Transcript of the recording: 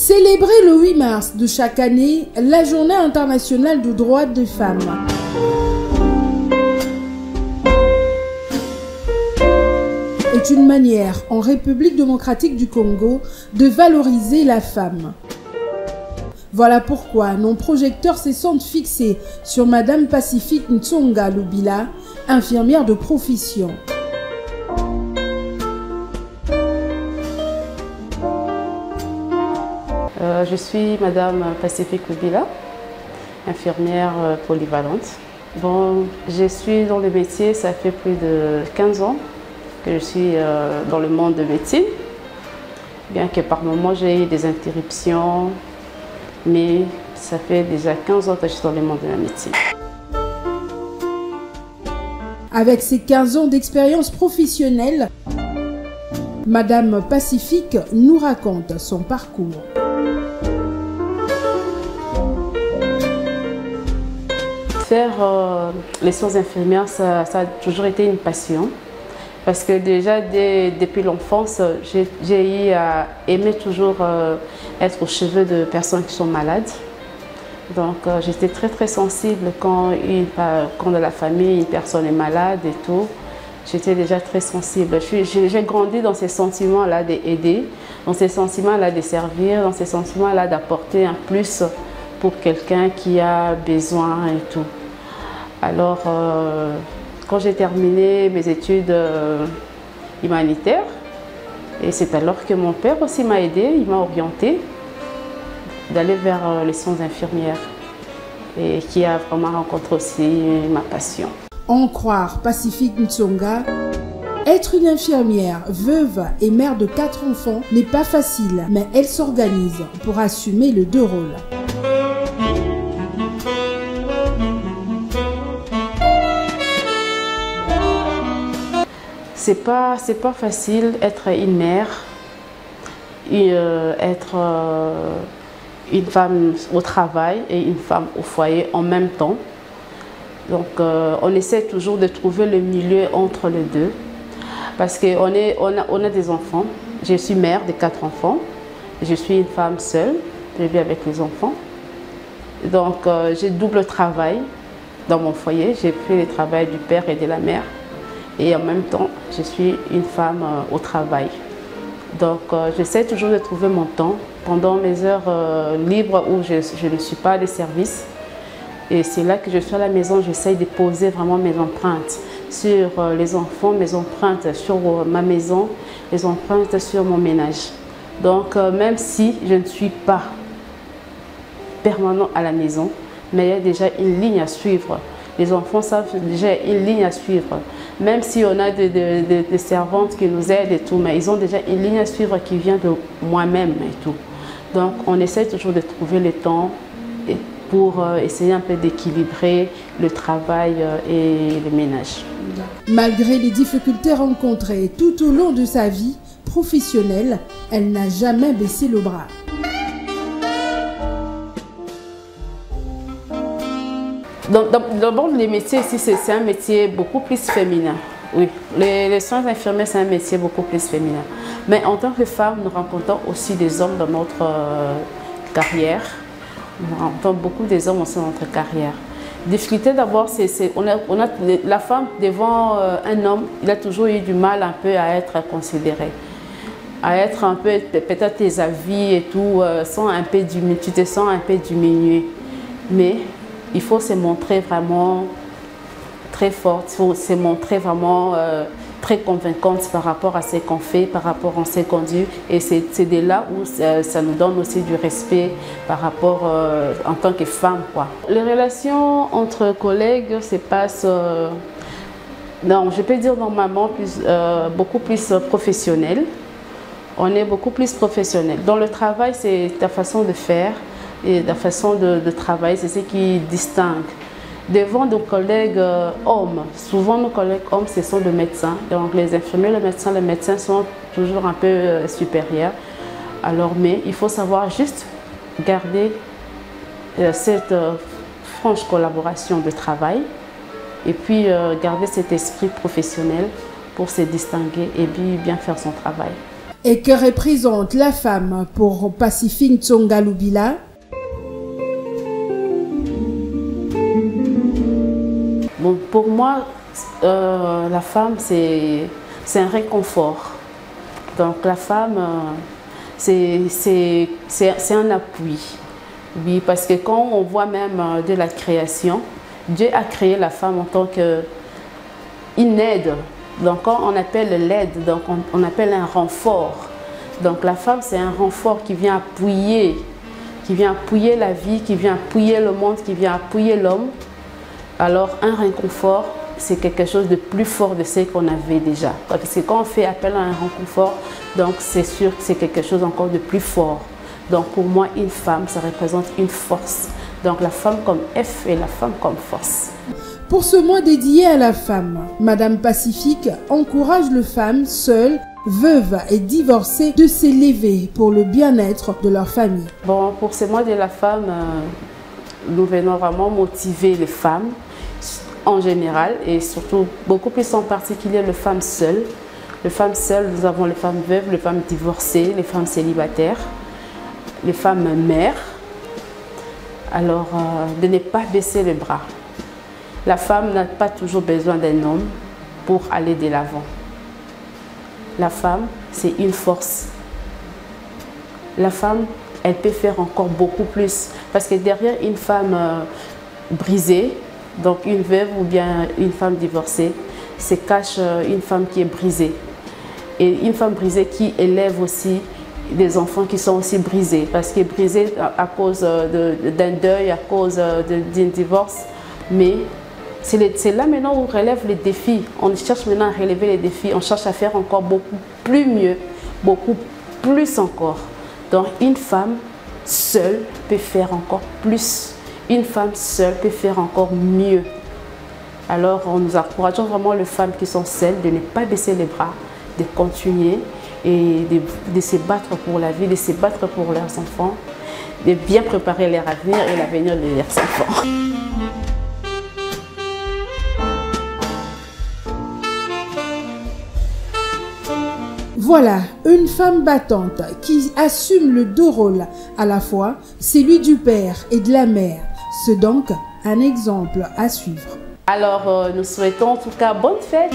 Célébrer le 8 mars de chaque année, la Journée internationale du droit des femmes. Est une manière, en République démocratique du Congo, de valoriser la femme. Voilà pourquoi nos projecteurs se sont fixés sur Madame Pacifique Ntsonga Lubila, infirmière de profession. Je suis Madame Pacifique Lubila, infirmière polyvalente. Bon, je suis dans le métier, ça fait plus de 15 ans que je suis dans le monde de médecine. Bien que par moments j'ai eu des interruptions, mais ça fait déjà 15 ans que je suis dans le monde de la médecine. Avec ses 15 ans d'expérience professionnelle, Madame Pacifique nous raconte son parcours. Faire les soins infirmières, ça a toujours été une passion. Parce que déjà, depuis l'enfance, j'ai eu à aimer toujours être au chevet de personnes qui sont malades. Donc, j'étais très sensible quand dans la famille, une personne est malade et tout. J'étais déjà très sensible. J'ai grandi dans ces sentiments-là d'aider, dans ces sentiments-là de servir, dans ces sentiments-là d'apporter un plus pour quelqu'un qui a besoin et tout. Alors, quand j'ai terminé mes études humanitaires, et c'est alors que mon père aussi m'a aidé, il m'a orienté d'aller vers les soins infirmières et qui a vraiment rencontré aussi ma passion. En croire Pacifique Ntsonga, être une infirmière, veuve et mère de 4 enfants n'est pas facile, mais elle s'organise pour assumer les 2 rôles. C'est pas facile être une mère, être une femme au travail et une femme au foyer en même temps. Donc on essaie toujours de trouver le milieu entre les deux. Parce qu'on a des enfants. Je suis mère de 4 enfants. Je suis une femme seule. Je vis avec les enfants. Donc j'ai double travail dans mon foyer. J'ai fait le travail du père et de la mère. Et en même temps, je suis une femme au travail. Donc, j'essaie toujours de trouver mon temps pendant mes heures libres où je ne suis pas à des services. Et c'est là que je suis à la maison, j'essaie de poser vraiment mes empreintes sur les enfants, mes empreintes sur ma maison, les empreintes sur mon ménage. Donc, même si je ne suis pas permanent à la maison, mais il y a déjà une ligne à suivre. Les enfants savent déjà une ligne à suivre. Même si on a des servantes qui nous aident et tout, mais ils ont déjà une ligne à suivre qui vient de moi-même et tout. Donc on essaie toujours de trouver le temps pour essayer un peu d'équilibrer le travail et le ménage. Malgré les difficultés rencontrées tout au long de sa vie professionnelle, elle n'a jamais baissé le bras. D'abord, les métiers ici, c'est un métier beaucoup plus féminin. Oui, les soins infirmiers, c'est un métier beaucoup plus féminin. Mais en tant que femme, nous rencontrons aussi des hommes dans notre carrière. Nous rencontrons beaucoup des hommes aussi dans notre carrière. Difficulté d'abord, la femme devant un homme, il a toujours eu du mal un peu à être considéré. À être un peu, peut-être tes avis et tout, tu te sens un peu diminué. Mais il faut se montrer vraiment très forte, il faut se montrer vraiment très convaincante par rapport à ce qu'on fait, par rapport à ce qu'on dit. Et c'est de là où ça nous donne aussi du respect par rapport en tant que femme, quoi. Les relations entre collègues se passent, non, je peux dire normalement beaucoup plus professionnelles. On est beaucoup plus professionnel. Dans le travail, c'est ta façon de faire. Et la façon de travailler, c'est ce qui distingue. Devant nos collègues hommes, souvent nos collègues hommes, ce sont les médecins. Donc les infirmiers, les médecins sont toujours un peu supérieurs. Alors, mais il faut savoir juste garder cette franche collaboration de travail et puis garder cet esprit professionnel pour se distinguer et puis bien faire son travail. Et que représente la femme pour Pacifique Tsonga Lubila? Bon, pour moi, la femme, c'est un réconfort. Donc la femme, c'est un appui. Oui, parce que quand on voit même de la création, Dieu a créé la femme en tant qu'une aide. Donc quand on appelle l'aide, donc on appelle un renfort. Donc la femme, c'est un renfort qui vient appuyer la vie, qui vient appuyer le monde, qui vient appuyer l'homme. Alors un réconfort, c'est quelque chose de plus fort de ce qu'on avait déjà. Parce que quand on fait appel à un réconfort, donc c'est sûr que c'est quelque chose encore de plus fort. Donc pour moi, une femme, ça représente une force. Donc la femme comme F et la femme comme force. Pour ce mois dédié à la femme, Madame Pacifique encourage les femmes seules, veuves et divorcées de s'élever pour le bien-être de leur famille. Bon, pour ce mois de la femme, nous venons vraiment motiver les femmes en général et surtout beaucoup plus en particulier les femmes seules. Les femmes seules, nous avons les femmes veuves, les femmes divorcées, les femmes célibataires, les femmes mères. Alors, de ne pas baisser les bras. La femme n'a pas toujours besoin d'un homme pour aller de l'avant. La femme, c'est une force. La femme, elle peut faire encore beaucoup plus. Parce que derrière une femme brisée, donc une veuve ou bien une femme divorcée, se cache une femme qui est brisée. Et une femme brisée qui élève aussi des enfants qui sont aussi brisés. Parce qu'elle est brisée à cause d'un deuil, à cause d'un divorce. Mais c'est là maintenant où on relève les défis. On cherche maintenant à relever les défis. On cherche à faire encore beaucoup plus mieux, beaucoup plus encore. Donc une femme seule peut faire encore plus. Une femme seule peut faire encore mieux. Alors nous encourageons vraiment les femmes qui sont seules de ne pas baisser les bras, de continuer et de se battre pour la vie, de se battre pour leurs enfants, de bien préparer leur avenir et l'avenir de leurs enfants. Voilà, une femme battante qui assume le deux rôles à la fois, celui du père et de la mère. C'est donc un exemple à suivre. Alors, nous souhaitons en tout cas bonne fête.